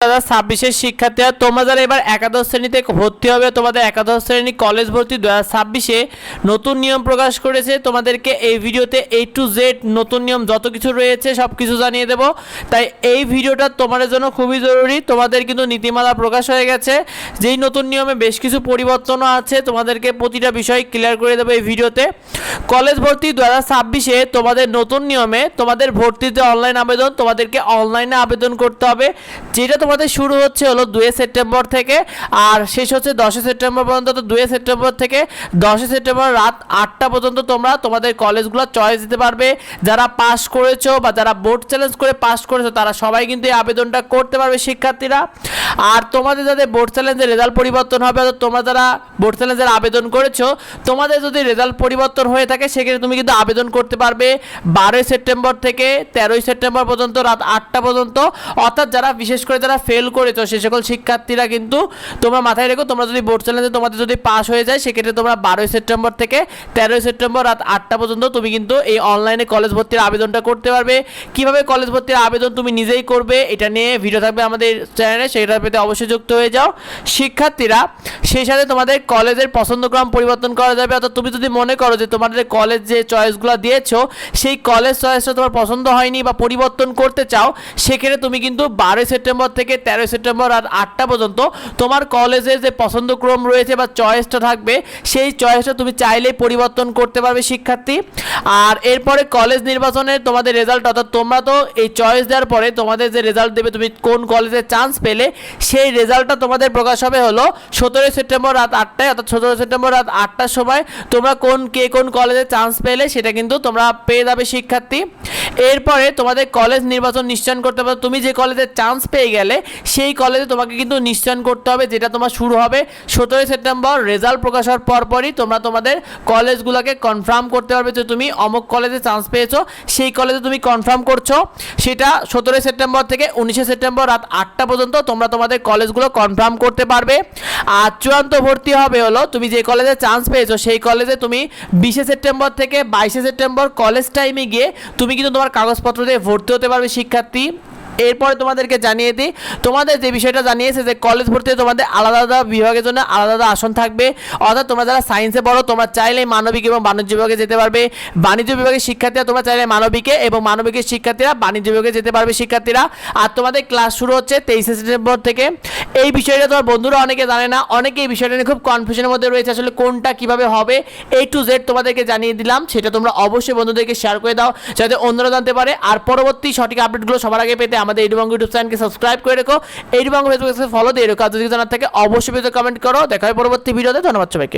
2026 শিক্ষার্থীরা তোমরা যারা এবার একাদশ শ্রেণীতে ভর্তি হবে, তোমাদের একাদশ শ্রেণী কলেজ ভর্তি 2026 নতুন নিয়ম প্রকাশ করেছে। তোমাদেরকে এই ভিডিওতে A to Z নতুন নিয়ম যত কিছু রয়েছে সব কিছু জানিয়ে দেব। তাই এই ভিডিওটা তোমাদের জন্য খুবই জরুরি। তোমাদের কিন্তু নীতিমালা প্রকাশ হয়ে গেছে, যেই নতুন নিয়মে বেশ কিছু পরিবর্তনও আছে। তোমাদেরকে প্রতিটা বিষয় ক্লিয়ার করে দেবো এই ভিডিওতে। কলেজ ভর্তি 2026 তোমাদের নতুন নিয়মে তোমাদের ভর্তিতে অনলাইন আবেদন, তোমাদেরকে অনলাইনে আবেদন করতে হবে। যেটা তোমাদের শুরু হচ্ছে হলো 2 সেপ্টেম্বর থেকে আর শেষ হচ্ছে 10 সেপ্টেম্বর পর্যন্ত। তো 2 সেপ্টেম্বর থেকে 10 সেপ্টেম্বর রাত 8টা পর্যন্ত তোমরা তোমাদের কলেজগুলো চয়েস দিতে পারবে। যারা পাস করেছো বা যারা বোর্ড চ্যালেঞ্জ করে পাস করেছো তারা সবাই কিন্তু এই আবেদনটা করতে পারবে শিক্ষার্থীরা। আর তোমাদের যাদের বোর্ড চ্যালেঞ্জের রেজাল্ট পরিবর্তন হবে, তোমরা যারা বোর্ড চ্যালেঞ্জের আবেদন করেছো তোমাদের যদি রেজাল্ট পরিবর্তন হয়ে থাকে সেক্ষেত্রে তুমি কিন্তু আবেদন করতে পারবে 12 সেপ্টেম্বর থেকে 13 সেপ্টেম্বর পর্যন্ত রাত 8টা পর্যন্ত। অর্থাৎ যারা বিশেষ করে যারা ফেল করেছো সে সকল শিক্ষার্থীরা কিন্তু তোমরা মাথায় রেখো, তোমরা যদি বোর্ড চ্যালেঞ্জে তোমাদের যদি পাস হয়ে যায় সেক্ষেত্রে তোমরা 12 সেপ্টেম্বর থেকে 13 সেপ্টেম্বর রাত 8টা পর্যন্ত তুমি কিন্তু এই অনলাইনে কলেজ ভর্তির আবেদনটা করতে পারবে। কিভাবে কলেজ ভর্তির আবেদন তুমি নিজেই করবে এটা নিয়ে ভিডিও থাকবে আমাদের চ্যানেলে, সেটা পেতে অবশ্যই যুক্ত হয়ে যাও শিক্ষার্থীরা। সেই সাথে তোমাদের কলেজের পছন্দক্রম পরিবর্তন করা যাবে। অর্থাৎ তুমি যদি মনে করো যে তোমাদের কলেজ যে চয়েসগুলো দিয়েছো সেই কলেজ চয়েসটা তোমার পছন্দ হয়নি বা পরিবর্তন করতে চাও, সেক্ষেত্রে তুমি কিন্তু 12 সেপ্টেম্বর থেকে 13 সেপ্টেম্বর রাত 8টা পর্যন্ত তোমার কলেজের যে পছন্দক্রম রয়েছে বা চয়েসটা থাকবে সেই চয়েসটা তুমি চাইলেই পরিবর্তন করতে পারবে শিক্ষার্থী। আর এরপরে কলেজ নির্বাচনে তোমাদের রেজাল্ট, অর্থাৎ তোমরা তো এই চয়েস দেওয়ার পরে তোমাদের যে রেজাল্ট দেবে তুমি কোন কলেজে চান্স পেলে সেই রেজাল্টটা তোমাদের প্রকাশ হবে হলো 17 সেপ্টেম্বর রাত 8টায়। অর্থাৎ 17 সেপ্টেম্বর রাত 8টার সময় তোমরা কোন কলেজে চান্স পেলে সেটা কিন্তু তোমরা পেয়ে যাবে শিক্ষার্থী। এরপরে তোমাদের কলেজ নির্বাচন নিশ্চয়ন করতে হবে। তুমি যে কলেজে চান্স পেয়ে গেলে সেই কলেজে তোমাকে কিন্তু নিশ্চয়ন করতে হবে, যেটা তোমার শুরু হবে 17 সেপ্টেম্বর রেজাল্ট প্রকাশ হওয়ার পরপরই। তোমরা তোমাদের কলেজগুলোকে কনফার্ম করতে পারবে যে তুমি অমুক কলেজে চান্স পেয়েছো, সেই কলেজে তুমি কনফার্ম করছো। সেটা 17 সেপ্টেম্বর থেকে 19 সেপ্টেম্বর রাত 8টা পর্যন্ত তোমরা তোমাদের কলেজগুলো কনফার্ম করতে পারবে। আর চূড়ান্ত ভর্তি হবে হলো তুমি যে কলেজে চান্স পেয়েছো সেই কলেজে তুমি 20 সেপ্টেম্বর থেকে 22 সেপ্টেম্বর কলেজ টাইমে গিয়ে তুমি কিন্তু তোমার কাগজপত্র দিয়ে ভর্তি হতে পারবে শিক্ষার্থী। এরপরে তোমাদেরকে জানিয়ে দিই, তোমাদের যে বিষয়টা জানিয়েছে যে কলেজ ভর্তিতে তোমাদের আলাদা আলাদা বিভাগের জন্য আলাদা আলাদা আসন থাকবে। অর্থাৎ তোমরা যারা সায়েন্সে পড়ো তোমরা চাইলেই মানবিক এবং বাণিজ্য বিভাগে যেতে পারবে। বাণিজ্য বিভাগের শিক্ষার্থীরা তোমরা চাইলে মানবিকে এবং মানবিকের শিক্ষার্থীরা বাণিজ্য বিভাগে যেতে পারবে শিক্ষার্থীরা। আর তোমাদের ক্লাস শুরু হচ্ছে 23 সেপ্টেম্বর থেকে। এই বিষয়টা তোমার বন্ধুরা অনেকে জানে না, অনেকে এই বিষয়টা নিয়ে খুব কনফিউশনের মধ্যে রয়েছে, আসলে কোনটা কিভাবে হবে। A to Z তোমাদেরকে জানিয়ে দিলাম, সেটা তোমরা অবশ্যই বন্ধুদেরকে শেয়ার করে দাও যাতে অন্যরা জানতে পারে। আর পরবর্তী সঠিক আপডেটগুলো সবার আগে পেতে আমাদের এডুবাংলা ইউটিউব চ্যানেলকে সাবস্ক্রাইব করে রেখো, এডুবাংলা ফেসবুক পেজে ফলো দিয়ে রেখো। আর যদি জানার থাকে অবশ্যই কমেন্ট করো। দেখা হয় পরবর্তী ভিডিওতে। ধন্যবাদ সবাইকে।